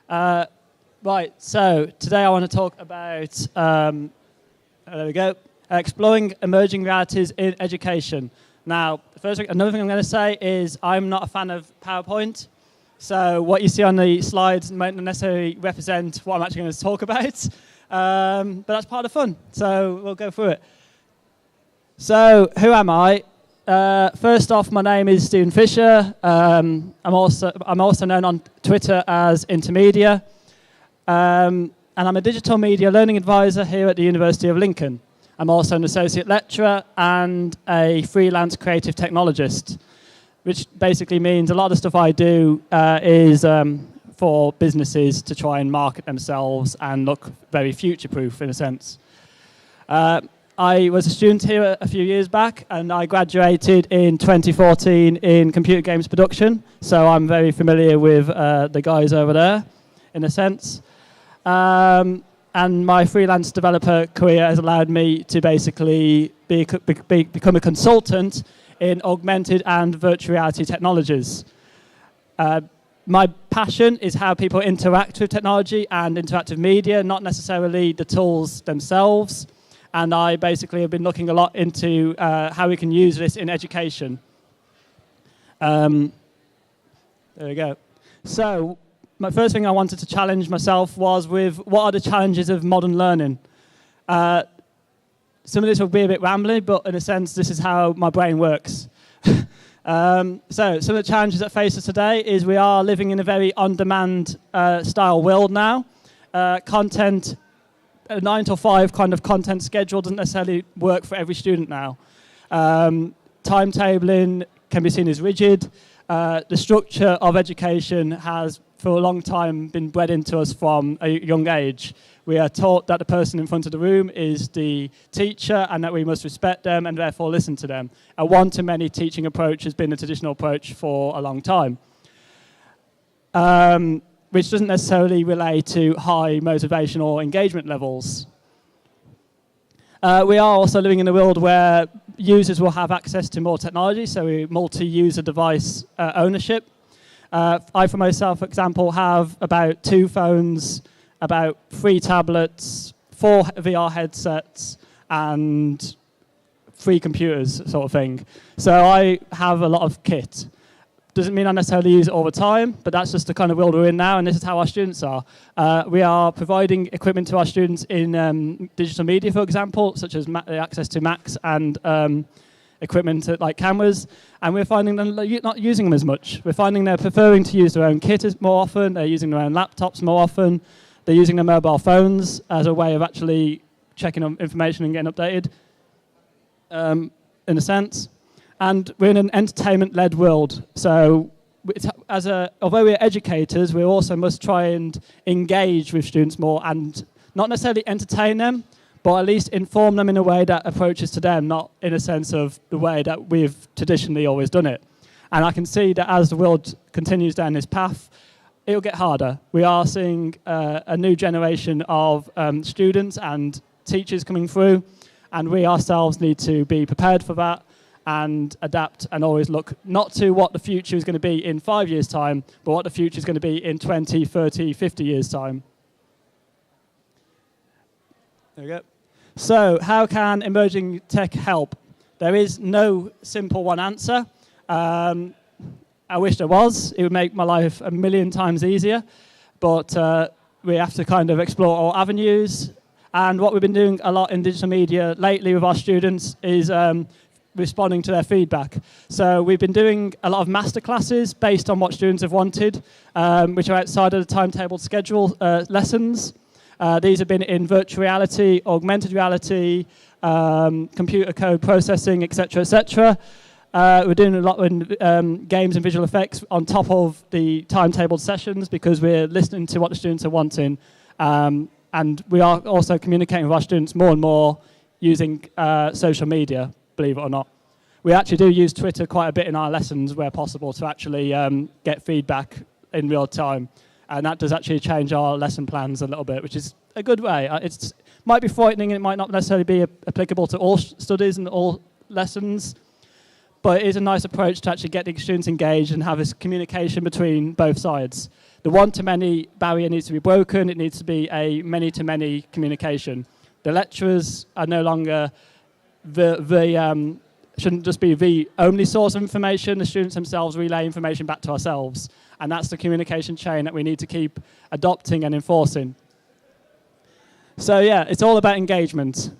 Right, so today I want to talk about, there we go, exploring emerging realities in education. Now, another thing I'm going to say is I'm not a fan of PowerPoint, so what you see on the slides might not necessarily represent what I'm actually going to talk about, but that's part of the fun, so we'll go through it. So, who am I? First off, my name is Stephen Fisher. I'm also known on Twitter as Intermedia. And I'm a digital media learning advisor here at the University of Lincoln. I'm also an associate lecturer and a freelance creative technologist, which basically means a lot of the stuff I do is for businesses to try and market themselves and look very future-proof in a sense. I was a student here a few years back, and I graduated in 2014 in computer games production, so I'm very familiar with the guys over there, in a sense. And my freelance developer career has allowed me to basically become a consultant in augmented and virtual reality technologies. My passion is how people interact with technology and interactive media, not necessarily the tools themselves. And I basically have been looking a lot into how we can use this in education. There we go. So, my first thing I wanted to challenge myself was with what are the challenges of modern learning? Some of this will be a bit rambly, but in a sense, this is how my brain works. So, some of the challenges that face us today is we are living in a very on-demand style world now. Content, a 9 to 5 kind of content schedule doesn't necessarily work for every student now. Timetabling can be seen as rigid. The structure of education has, for a long time, been bred into us from a young age. We are taught that the person in front of the room is the teacher and that we must respect them and therefore listen to them. A one-to-many teaching approach has been the traditional approach for a long time. Which doesn't necessarily relate to high motivation or engagement levels. We are also living in a world where users will have access to more technology, so multi-user device ownership. I, for myself, for example, have about 2 phones, about 3 tablets, 4 VR headsets, and 3 computers, sort of thing. So I have a lot of kit. Doesn't mean I necessarily use it all the time, but that's just the kind of world we're in now, and this is how our students are. We are providing equipment to our students in digital media, for example, such as access to Macs and equipment like cameras, and we're finding them not using them as much. We're finding they're preferring to use their own kit more often, they're using their own laptops more often, they're using their mobile phones as a way of actually checking on information and getting updated, in a sense. And we're in an entertainment-led world. So although we're educators, we also must try and engage with students more and not necessarily entertain them, but at least inform them in a way that approaches to them, not in a sense of the way that we've traditionally always done it. And I can see that as the world continues down this path, it'll get harder. We are seeing a new generation of students and teachers coming through, and we ourselves need to be prepared for that and adapt and always look not to what the future is going to be in 5 years' time, but what the future is going to be in 20, 30, 50 years' time. There we go. So, how can emerging tech help? There is no simple one answer. I wish there was. It would make my life a million times easier. But we have to kind of explore all avenues. And what we've been doing a lot in digital media lately with our students is responding to their feedback. So we've been doing a lot of masterclasses based on what students have wanted, which are outside of the timetabled schedule lessons. These have been in virtual reality, augmented reality, computer code processing, etc., etc. We're doing a lot in games and visual effects on top of the timetabled sessions because we're listening to what the students are wanting. And we are also communicating with our students more and more using social media, believe it or not. We actually do use Twitter quite a bit in our lessons where possible to actually get feedback in real time. And that does actually change our lesson plans a little bit, which is a good way. It might be frightening and it might not necessarily be applicable to all studies and all lessons. but it is a nice approach to actually get the students engaged and have this communication between both sides. The one-to-many barrier needs to be broken. It needs to be a many-to-many communication. The lecturers are no longer shouldn't just be the only source of information. The students themselves relay information back to ourselves. And that's the communication chain that we need to keep adopting and enforcing. So yeah, it's all about engagement.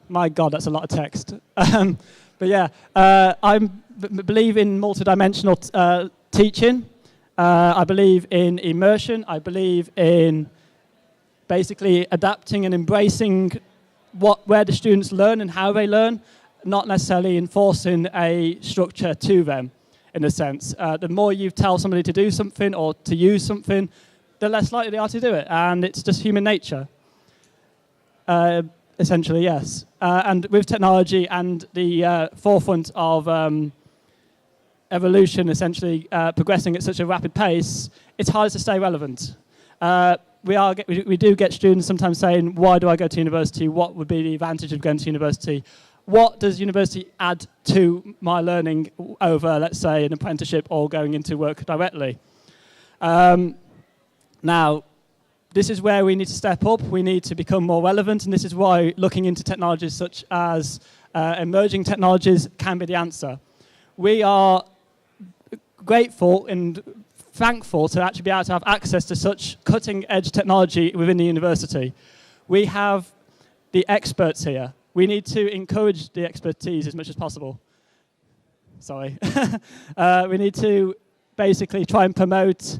My God, that's a lot of text. But yeah, I believe in multidimensional teaching. I believe in immersion. I believe in basically adapting and embracing where the students learn and how they learn, not necessarily enforcing a structure to them, in a sense. The more you tell somebody to do something or to use something, the less likely they are to do it. And it's just human nature. Essentially, yes. And with technology and the forefront of evolution essentially progressing at such a rapid pace, it's hard to stay relevant. We do get students sometimes saying, why do I go to university? What would be the advantage of going to university? What does university add to my learning over, let's say, an apprenticeship or going into work directly? Now, this is where we need to step up. We need to become more relevant, and this is why looking into technologies such as emerging technologies can be the answer. We are grateful and thankful to actually be able to have access to such cutting-edge technology within the university. We have the experts here. We need to encourage the expertise as much as possible. Sorry. We need to basically try and promote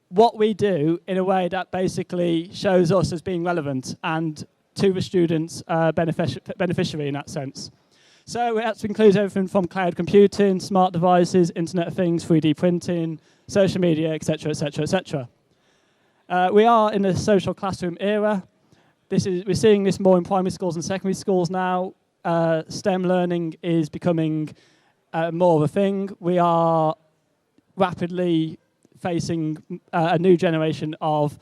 what we do in a way that basically shows us as being relevant and to the students beneficiary in that sense. So that includes everything from cloud computing, smart devices, Internet of Things, 3D printing, social media, etc., etc., etc. We are in the social classroom era. We're seeing this more in primary schools and secondary schools now. STEM learning is becoming more of a thing. We are rapidly facing a new generation of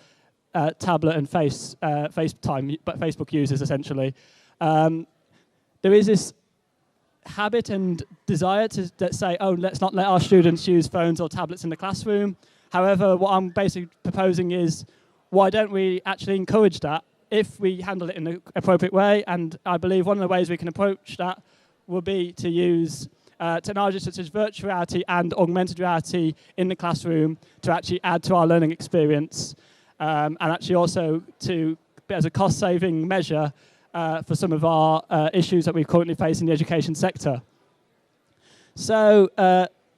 tablet and FaceTime, but Facebook users essentially. There is this habit and desire to say, oh, let's not let our students use phones or tablets in the classroom. However, what I'm basically proposing is, why don't we actually encourage that if we handle it in the appropriate way? And I believe one of the ways we can approach that will be to use technologies such as virtual reality and augmented reality in the classroom to actually add to our learning experience, and actually also to, as a cost-saving measure, for some of our issues that we currently face in the education sector. So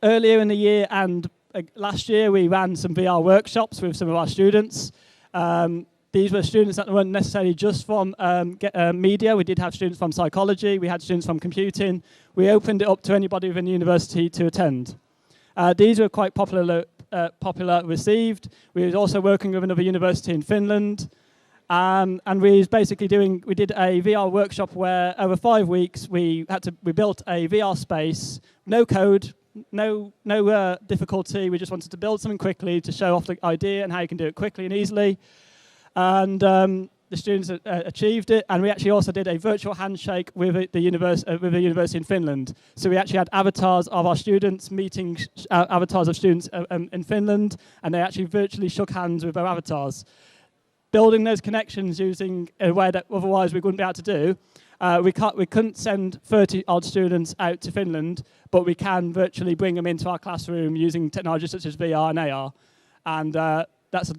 earlier in the year and last year, we ran some VR workshops with some of our students. These were students that weren't necessarily just from media. We did have students from psychology. We had students from computing. We opened it up to anybody within the university to attend. These were quite popular received. We were also working with another university in Finland. And we did a VR workshop where over 5 weeks we built a VR space, no code, no difficulty. We just wanted to build something quickly to show off the idea and how you can do it quickly and easily. And the students achieved it. And we actually also did a virtual handshake with the university in Finland. So we actually had avatars of our students meeting avatars of students in Finland, and they actually virtually shook hands with their avatars. Building those connections using a way that otherwise we wouldn't be able to do. We couldn't send 30-odd students out to Finland, but we can virtually bring them into our classroom using technologies such as VR and AR. And that's a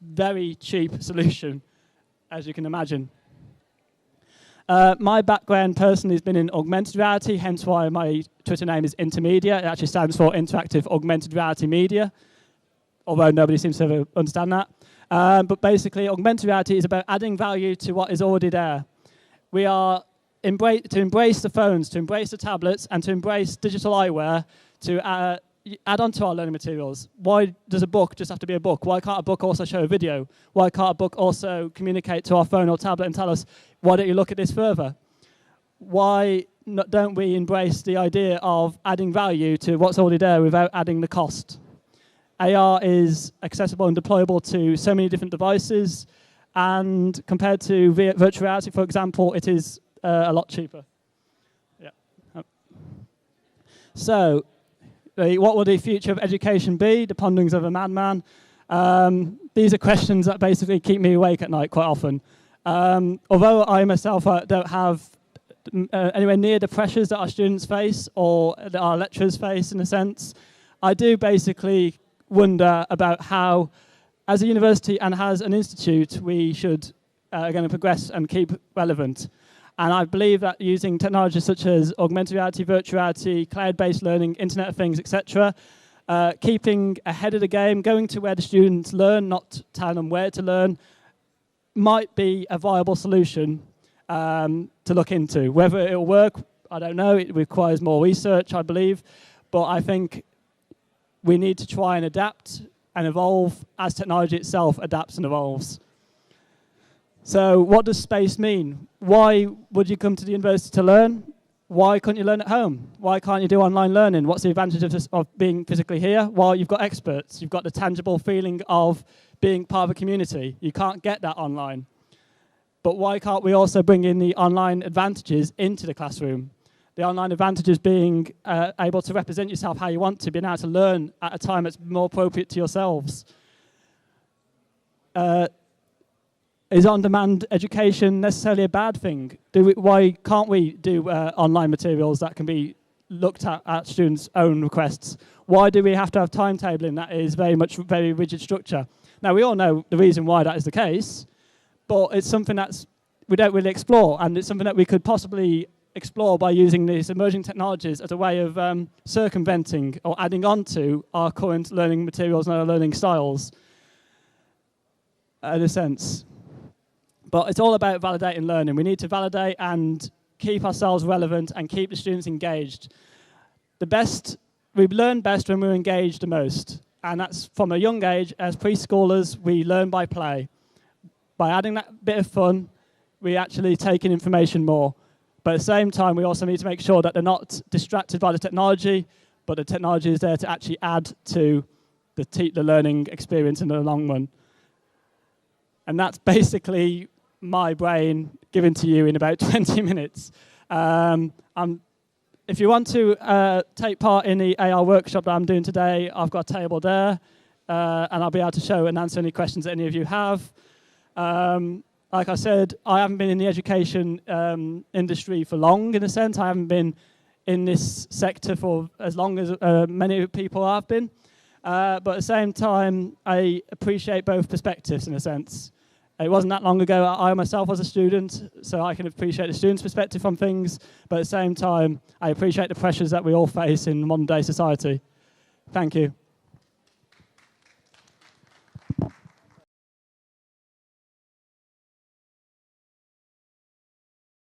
very cheap solution, as you can imagine. My background personally has been in augmented reality, hence why my Twitter name is Intermedia. It actually stands for Interactive Augmented Reality Media, although nobody seems to ever understand that. But basically, augmented reality is about adding value to what is already there. We are to embrace the phones, to embrace the tablets, and to embrace digital eyewear to add on to our learning materials. Why does a book just have to be a book? Why can't a book also show a video? Why can't a book also communicate to our phone or tablet and tell us, why don't you look at this further? Why don't we embrace the idea of adding value to what's already there without adding the cost? AR is accessible and deployable to so many different devices, and compared to virtual reality, for example, it is a lot cheaper. Yeah. So, what will the future of education be? The ponderings of a madman. These are questions that basically keep me awake at night quite often. Although I myself don't have anywhere near the pressures that our students face or that our lecturers face, in a sense, I do basically wonder about how, as a university and as an institute, we should going to progress and keep relevant. And I believe that using technologies such as augmented reality, virtual reality, cloud-based learning, Internet of Things, etc., keeping ahead of the game, going to where the students learn, not telling them where to learn, might be a viable solution to look into. Whether it'll work, I don't know. It requires more research, I believe. But I think we need to try and adapt and evolve as technology itself adapts and evolves. So what does space mean? Why would you come to the university to learn? Why couldn't you learn at home? Why can't you do online learning? What's the advantage of being physically here? Well, you've got experts. You've got the tangible feeling of being part of a community. You can't get that online. But why can't we also bring in the online advantages into the classroom? The online advantages being able to represent yourself how you want to, being able to learn at a time that's more appropriate to yourselves. Is on-demand education necessarily a bad thing? Why can't we do online materials that can be looked at students' own requests? Why do we have to have timetabling that is very rigid structure? Now, we all know the reason why that is the case, but it's something that we don't really explore, and it's something that we could possibly explore by using these emerging technologies as a way of circumventing or adding on to our current learning materials and our learning styles, in a sense. But it's all about validating learning. We need to validate and keep ourselves relevant and keep the students engaged. We learn best when we're engaged the most. And that's from a young age. As preschoolers, we learn by play. By adding that bit of fun, we actually take in information more. But at the same time, we also need to make sure that they're not distracted by the technology, but the technology is there to actually add to the learning experience in the long run. And that's basically my brain given to you in about 20 minutes. If you want to take part in the AR workshop that I'm doing today, I've got a table there, and I'll be able to show and answer any questions that any of you have. Like I said, I haven't been in the education industry for long, in a sense. I haven't been in this sector for as long as many people have been. But at the same time, I appreciate both perspectives, in a sense. It wasn't that long ago I myself was a student, so I can appreciate the student's perspective on things, but at the same time, I appreciate the pressures that we all face in modern day society. Thank you.